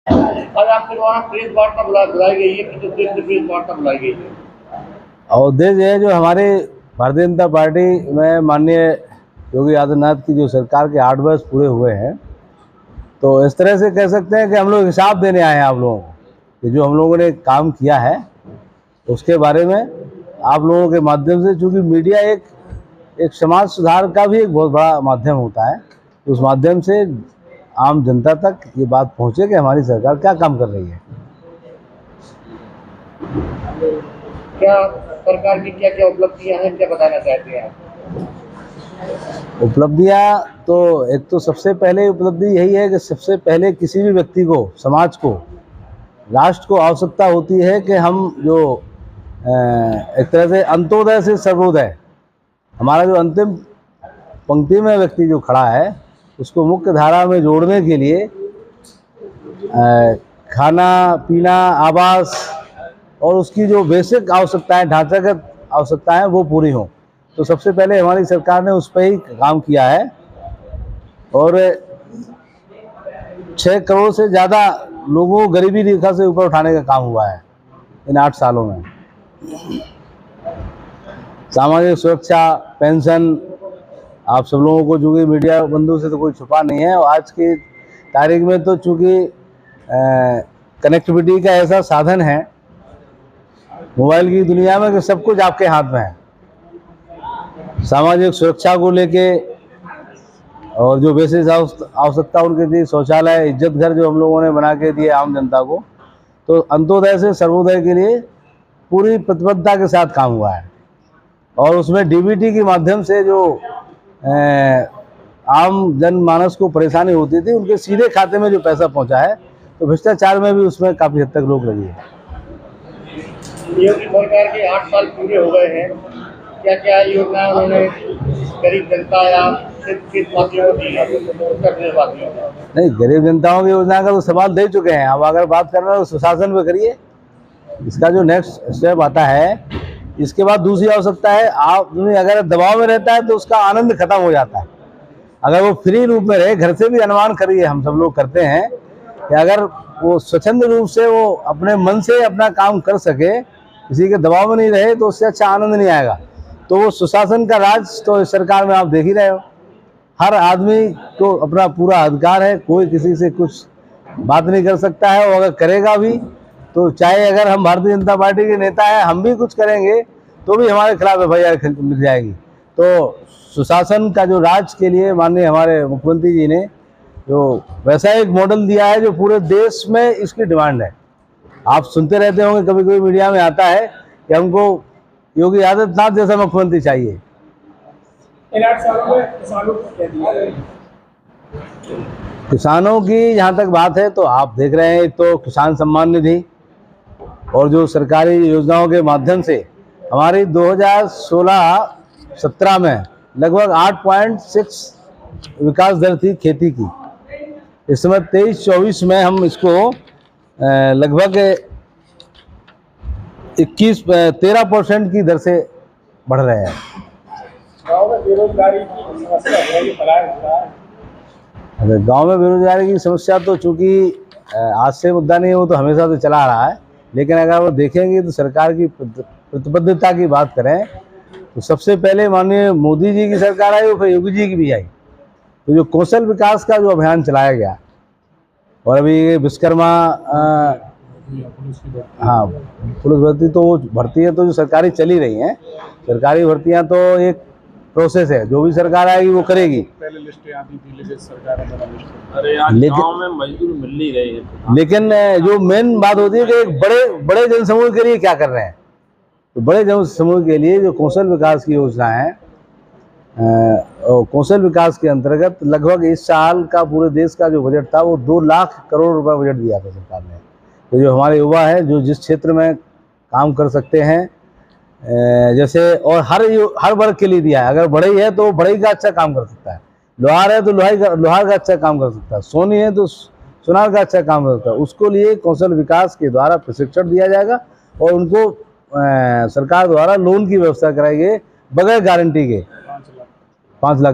आज आपके द्वारा प्रेस वार्ता बुलाई गई है, किस उद्देश्य से प्रेस वार्ता बुलाई गई है? और उद्देश्य है, जो हमारे भारतीय जनता पार्टी में माननीय योगी आदित्यनाथ की जो सरकार के 8 वर्ष पूरे हुए हैं, तो इस तरह से कह सकते हैं कि हम लोग हिसाब देने आए हैं आप लोगों को कि जो हम लोगों ने काम किया है उसके बारे में आप लोगों के माध्यम से, चूँकि मीडिया एक समाज सुधार का भी एक बहुत बड़ा माध्यम होता है, उस माध्यम से आम जनता तक ये बात पहुँचे कि हमारी सरकार क्या काम कर रही है। क्या सरकार की क्या क्या उपलब्धियां हैं, क्या बताना चाहते हैं आप? उपलब्धियां तो एक तो सबसे पहले उपलब्धि यही है कि सबसे पहले किसी भी व्यक्ति को, समाज को, राष्ट्र को आवश्यकता होती है कि हम जो एक तरह से अंत्योदय से सर्वोदय, हमारा जो अंतिम पंक्ति में व्यक्ति जो खड़ा है उसको मुख्य धारा में जोड़ने के लिए खाना पीना, आवास और उसकी जो बेसिक आवश्यकताएं, ढांचागत आवश्यकताएं वो पूरी हों। तो सबसे पहले हमारी सरकार ने उस पर ही काम किया है और 6 करोड़ से ज़्यादा लोगों को गरीबी रेखा से ऊपर उठाने का काम हुआ है इन 8 सालों में। सामाजिक सुरक्षा, पेंशन, आप सब लोगों को, चूँकि मीडिया बंधु से तो कोई छुपा नहीं है, और आज की तारीख में तो चूँकि कनेक्टिविटी का ऐसा साधन है मोबाइल की दुनिया में कि सब कुछ आपके हाथ में है। सामाजिक सुरक्षा को लेके और जो बेसिक आवश्यकता उनके लिए, शौचालय, इज्जत घर जो हम लोगों ने बना के दिए आम जनता को, तो अंत्योदय से सर्वोदय के लिए पूरी प्रतिबद्धता के साथ काम हुआ है। और उसमें डीबीटी के माध्यम से जो आम जनमानस को परेशानी होती थी उनके सीधे खाते में जो पैसा पहुंचा है, तो भ्रष्टाचार में भी उसमें काफ़ी हद तक रोक लगी है। योगी सरकार के 8 साल पूरे हो गए हैं, क्या क्या योजना उन्होंने गरीब जनता या वासियों को दी है? नहीं, गरीब जनताओं की योजना का तो सवाल दे चुके हैं। अब अगर बात कर रहे हो सुशासन पे करिए, इसका जो नेक्स्ट स्टेप आता है, इसके बाद दूसरी आवश्यकता है, आदमी अगर दबाव में रहता है तो उसका आनंद खत्म हो जाता है। अगर वो फ्री रूप में रहे, घर से भी अनुमान करिए, हम सब लोग करते हैं कि अगर वो स्वच्छंद रूप से वो अपने मन से अपना काम कर सके, किसी के दबाव में नहीं रहे, तो उससे अच्छा आनंद नहीं आएगा। तो वो सुशासन का राज तो इस सरकार में आप देख ही रहे हो। हर आदमी को अपना पूरा अधिकार है, कोई किसी से कुछ बात नहीं कर सकता है, और अगर करेगा भी तो चाहे अगर हम भारतीय जनता पार्टी के नेता हैं, हम भी कुछ करेंगे तो भी हमारे खिलाफ एफआईआर लिख जाएगी। तो सुशासन का जो राज के लिए माननीय हमारे मुख्यमंत्री जी ने जो वैसा एक मॉडल दिया है, जो पूरे देश में इसकी डिमांड है। आप सुनते रहते होंगे, कभी कभी मीडिया में आता है कि हमको योगी आदित्यनाथ जैसा मुख्यमंत्री चाहिए। इन 8 सालों में किसानों को क्या दिया? किसानों की जहाँ तक बात है तो आप देख रहे हैं, एक तो किसान सम्मान निधि और जो सरकारी योजनाओं के माध्यम से हमारी 2016-17 में लगभग 8.6 विकास दर थी खेती की। इस समय 23-24 में हम इसको लगभग 13% की दर से बढ़ रहे हैं। गाँव में बेरोजगारी की समस्या है, ये पलायन हो रहा है। गाँव में बेरोजगारी की समस्या तो चूँकि आज से मुद्दा नहीं हो, तो हमेशा से चला आ रहा है। लेकिन अगर वो देखेंगे तो सरकार की प्रतिबद्धता की बात करें तो सबसे पहले माननीय मोदी जी की सरकार आई और फिर योगी जी की भी आई। तो जो कौशल विकास का जो अभियान चलाया गया, और अभी विश्वकर्मा, हाँ, पुलिस भर्ती तो वो भर्ती है तो जो सरकारी चली रही हैं, सरकारी भर्तियां तो एक प्रोसेस है, जो भी सरकार आएगी वो करेगी। पहले लिस्टें आती थी, लेकिन सरकार ने बना लिस्ट। अरे यार, गांव में मजदूर मिल नहीं रहे हैं। लेकिन जो मेन बात होती है कि एक बड़े जनसमूह के लिए क्या कर रहे हैं, तो बड़े जनसमूह के लिए जो कौशल विकास की योजना है, कौशल विकास के अंतर्गत लगभग इस साल का पूरे देश का जो बजट था वो 2 लाख करोड़ रुपए बजट दिया था सरकार ने। तो जो हमारे युवा है, जो जिस क्षेत्र में काम कर सकते हैं, जैसे, और हर वर्ग के लिए दिया है। अगर बढ़ई है तो बढ़ई का अच्छा काम कर सकता है, लोहार है तो लोहार का अच्छा काम कर सकता है, सोनी है तो सुनार का अच्छा काम कर सकता है। उसको लिए कौशल विकास के द्वारा प्रशिक्षण दिया जाएगा और उनको सरकार द्वारा लोन की व्यवस्था कराई गई बगैर गारंटी के 5 लाख